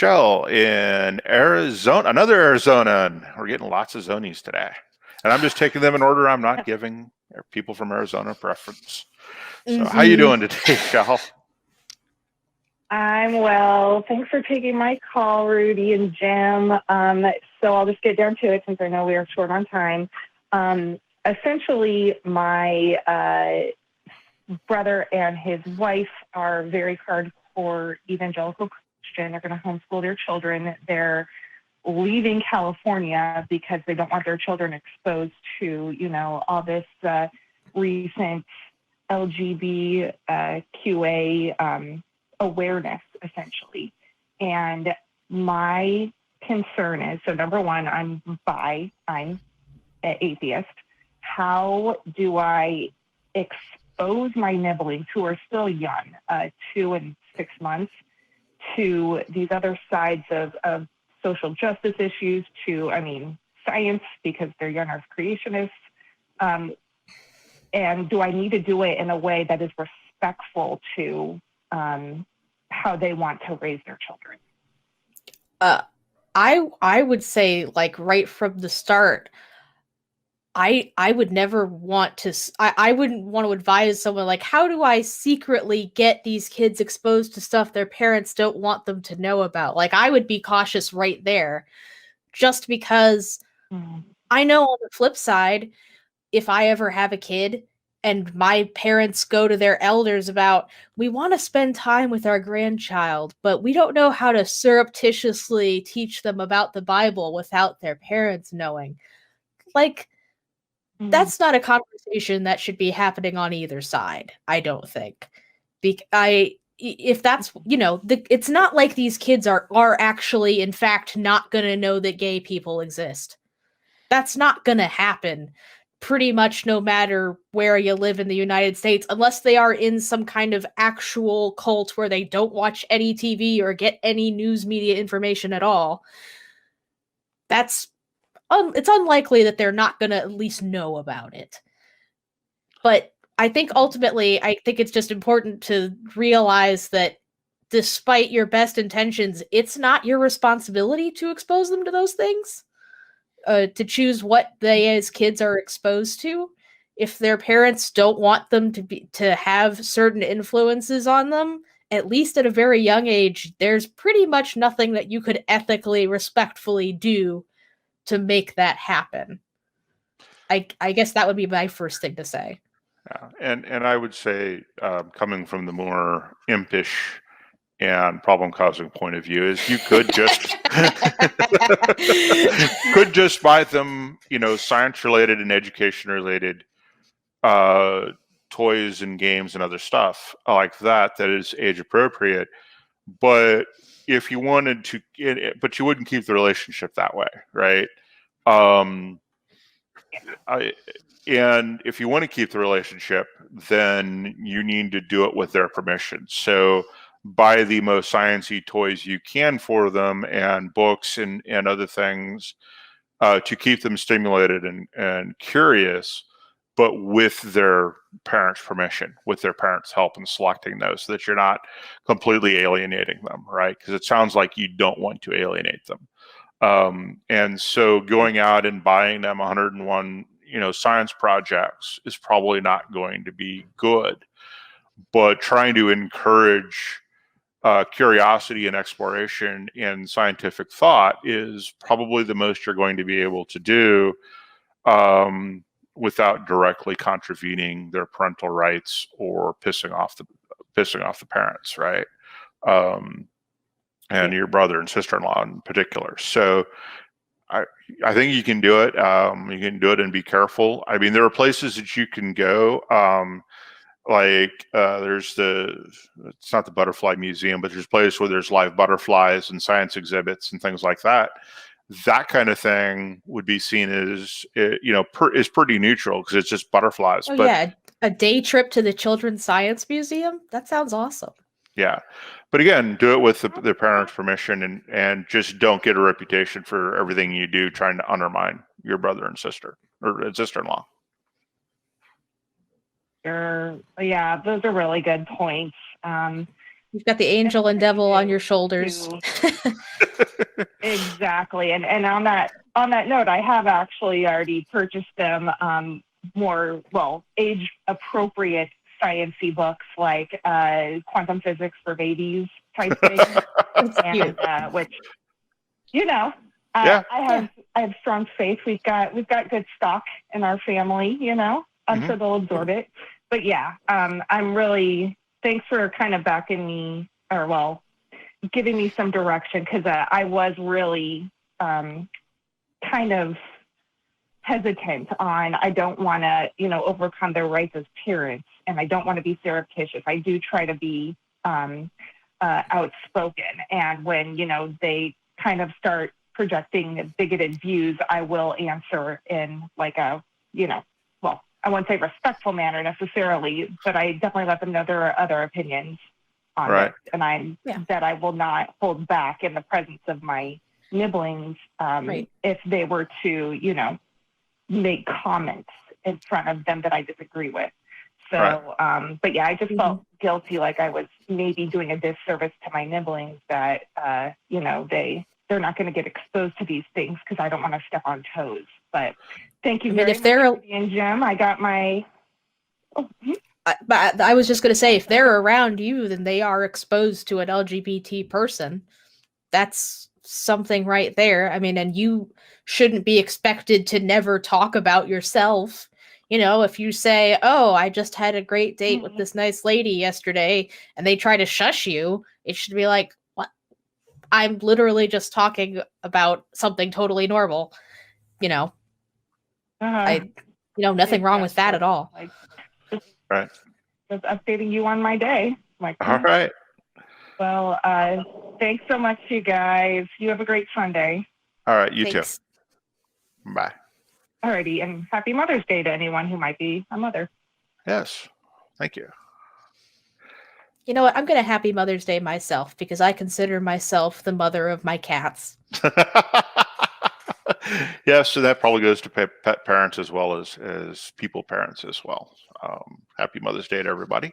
Schell in Arizona, another Arizonan. We're getting lots of zonies today. And I'm just taking them in order. I'm not giving people from Arizona preference. So how you doing today, Schell? I'm well. Thanks for taking my call, Rudy and Jim. So I'll just get down to it since I know we are short on time. Essentially, my brother and his wife are very hardcore evangelical Christian. They're going to homeschool their children. They're leaving California because they don't want their children exposed to, all this recent LGBTQA awareness, essentially. And my concern is, so number one, I'm an atheist. How do I expose my nibblings, who are still young, 2 and 6 months, to these other sides of social justice issues, to, science, because they're young earth creationists? And do I need to do it in a way that is respectful to how they want to raise their children? I would say, like, right from the start, I would never want to, I wouldn't want to advise someone, like, how do I secretly get these kids exposed to stuff their parents don't want them to know about? Like, I would be cautious right there, just because I know on the flip side, if I ever have a kid and my parents go to their elders about, we want to spend time with our grandchild, but we don't know how to surreptitiously teach them about the Bible without their parents knowing. Like, that's not a conversation that should be happening on either side, I don't think. If that's, it's not like these kids are actually, in fact, not going to know that gay people exist. That's not going to happen pretty much no matter where you live in the United States, unless they are in some kind of actual cult where they don't watch any TV or get any news media information at all. It's unlikely that they're not going to at least know about it. But I think ultimately, it's just important to realize that despite your best intentions, it's not your responsibility to expose them to those things, to choose what they as kids are exposed to. If their parents don't want them to have certain influences on them, at least at a very young age, there's pretty much nothing that you could ethically, respectfully do to make that happen. I guess that would be my first thing to say. Yeah. And I would say, coming from the more impish and problem-causing point of view, is you could just buy them, science-related and education-related toys and games and other stuff like that is age-appropriate. But if you wanted to, but you wouldn't keep the relationship that way, right? And if you want to keep the relationship, then you need to do it with their permission. So buy the most sciencey toys you can for them, and books and other things to keep them stimulated and curious, but with their parents' permission, with their parents' help in selecting those, so that you're not completely alienating them, right? Because it sounds like you don't want to alienate them. And so going out and buying them 101, science projects is probably not going to be good. But trying to encourage curiosity and exploration in scientific thought is probably the most you're going to be able to do without directly contravening their parental rights or pissing off the parents, right? And your brother and sister-in-law in particular. So I think you can do it. You can do it and be careful. There are places that you can go. There's it's not the Butterfly Museum, but there's a place where there's live butterflies and science exhibits and things like that. That kind of thing would be seen as, is pretty neutral because it's just butterflies. Oh, yeah. A day trip to the Children's Science Museum? That sounds awesome. Yeah. But again, do it with their parents' permission, and just don't get a reputation for everything you do trying to undermine your brother and sister or sister-in-law. Sure. Yeah, those are really good points. You've got the angel and devil on your shoulders. Exactly. And on that note, I have actually already purchased them more, well, age appropriate sciencey books like Quantum Physics for Babies type thing. And which, you know, Yeah. I have strong faith. We've got good stock in our family, you know. I'm sure they'll absorb it. But yeah, I'm really, thanks for kind of backing me, or well, giving me some direction, because I was really kind of hesitant on, I don't want to, you know, overcome their rights as parents, and I don't want to be surreptitious. I do try to be outspoken, and when, you know, they kind of start projecting bigoted views, I will answer in like a, you know, well, I won't say respectful manner necessarily, but I definitely let them know there are other opinions on it, and that I will not hold back in the presence of my nibblings if they were to, you know, make comments in front of them that I disagree with. So, but yeah, I just felt guilty, like I was maybe doing a disservice to my nibblings, that, you know, they're not going to get exposed to these things because I don't want to step on toes. But thank you very much, Rudy and Jim. I got my... But I was just going to say, if they're around you, then they are exposed to an LGBT person. That's something right there. I mean, and you shouldn't be expected to never talk about yourself. You know, if you say, oh, I just had a great date with this nice lady yesterday, and they try to shush you, it should be like, what? I'm literally just talking about something totally normal. You know, nothing wrong with that at all. Like, just updating you on my day. Like, all right. Well, thanks so much, you guys. You have a great Sunday. All right, you too. Bye. Alrighty, and happy Mother's Day to anyone who might be a mother. Yes, thank you. You know what? I'm going to happy Mother's Day myself, because I consider myself the mother of my cats. Yes, so that probably goes to pet parents as well as people parents as well. Happy Mother's Day to everybody.